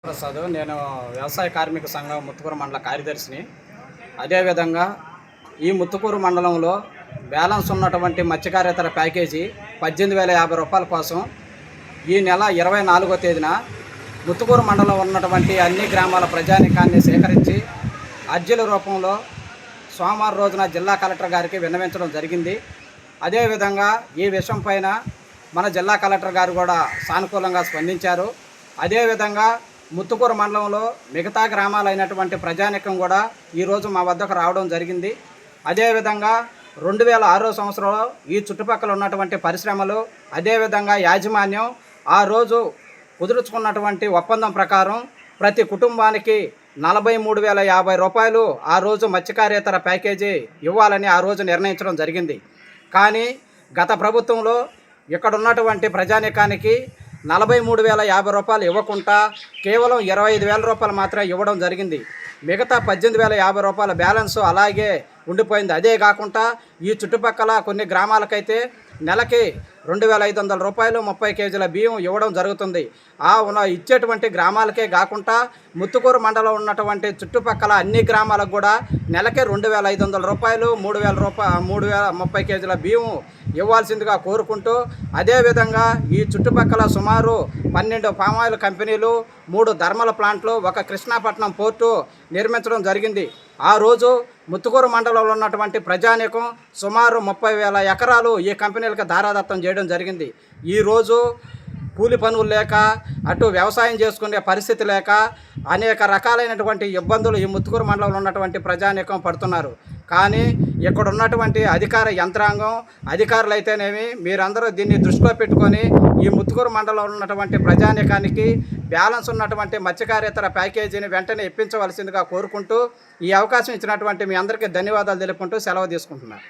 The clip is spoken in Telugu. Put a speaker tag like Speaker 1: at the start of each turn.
Speaker 1: ప్రసాద్, నేను వ్యవసాయ కార్మిక సంఘం ముత్తుకూరు మండల కార్యదర్శిని. అదేవిధంగా ఈ ముత్తుకూరు మండలంలో బ్యాలెన్స్ ఉన్నటువంటి మత్స్యకారేతర ప్యాకేజీ 18,050 రూపాయల కోసం ఈ నెల 24వ తేదీన ముత్తుకూరు మండలం ఉన్నటువంటి అన్ని గ్రామాల ప్రజానీకాన్ని సేకరించి అర్జీల రూపంలో సోమవారం రోజున జిల్లా కలెక్టర్ గారికి విన్నవించడం జరిగింది. అదేవిధంగా ఈ విషయం పైన మన జిల్లా కలెక్టర్ గారు కూడా సానుకూలంగా స్పందించారు. అదేవిధంగా ముత్తుకూరు మండలంలో మిగతా గ్రామాలైనటువంటి ప్రజానీకం కూడా ఈరోజు మా వద్దకు రావడం జరిగింది. అదేవిధంగా 2006 సంవత్సరంలో ఈ చుట్టుపక్కల ఉన్నటువంటి పరిశ్రమలు అదేవిధంగా యాజమాన్యం ఆ రోజు కుదుర్చుకున్నటువంటి ఒప్పందం ప్రకారం ప్రతి కుటుంబానికి 43,050 రూపాయలు ఆ రోజు మత్స్యకారేతర ప్యాకేజీ ఇవ్వాలని ఆ రోజు నిర్ణయించడం జరిగింది. కానీ గత ప్రభుత్వంలో ఇక్కడ ఉన్నటువంటి ప్రజానీకానికి 43,050 రూపాయలు ఇవ్వకుండా కేవలం 25,000 రూపాయలు మాత్రమే ఇవ్వడం జరిగింది. మిగతా 18,050 రూపాయల బ్యాలెన్స్ అలాగే ఉండిపోయింది. అదే కాకుండా ఈ చుట్టుపక్కల కొన్ని గ్రామాలకైతే నెలకి 2,500 రూపాయలు 30 కేజీల బియ్యం ఇవ్వడం జరుగుతుంది. ఇచ్చేటువంటి గ్రామాలకే కాకుండా ముత్తుకూరు మండలం ఉన్నటువంటి చుట్టుపక్కల అన్ని గ్రామాలకు కూడా నెలకే 2,500 రూపాయలు 30 కేజీల బియ్యం ఇవ్వాల్సిందిగా కోరుకుంటూ, అదేవిధంగా ఈ చుట్టుపక్కల సుమారు 12 పామాయిల్ కంపెనీలు, 3 థర్మల్ ప్లాంట్లు, 1 కృష్ణాపట్నం పోర్టు నిర్మించడం జరిగింది. ఆ రోజు ముత్తుకూరు మండలంలో ఉన్నటువంటి ప్రజానీకం సుమారు 30,000 ఎకరాలు ఈ కంపెనీలకు దారాదత్తం చేయడం జరిగింది. ఈరోజు కూలి పనులు లేక అటు వ్యవసాయం చేసుకునే పరిస్థితి లేక అనేక రకాలైనటువంటి ఇబ్బందులు ఈ ముత్తుకూరు మండలంలో ఉన్నటువంటి ప్రజానీకం పడుతున్నారు. కానీ ఇక్కడ ఉన్నటువంటి అధికార యంత్రాంగం అధికారులు అయితేనేమి మీరందరూ దీన్ని దృష్టిలో పెట్టుకొని ఈ ముత్తుకూరు మండలంలో ఉన్నటువంటి ప్రజానీకానికి బ్యాలెన్స్ ఉన్నటువంటి మత్స్యకారేతర ప్యాకేజీని వెంటనే ఇప్పించవలసిందిగా కోరుకుంటూ ఈ అవకాశం ఇచ్చినటువంటి మీ అందరికీ ధన్యవాదాలు తెలుపుకుంటూ సెలవు తీసుకుంటున్నాను.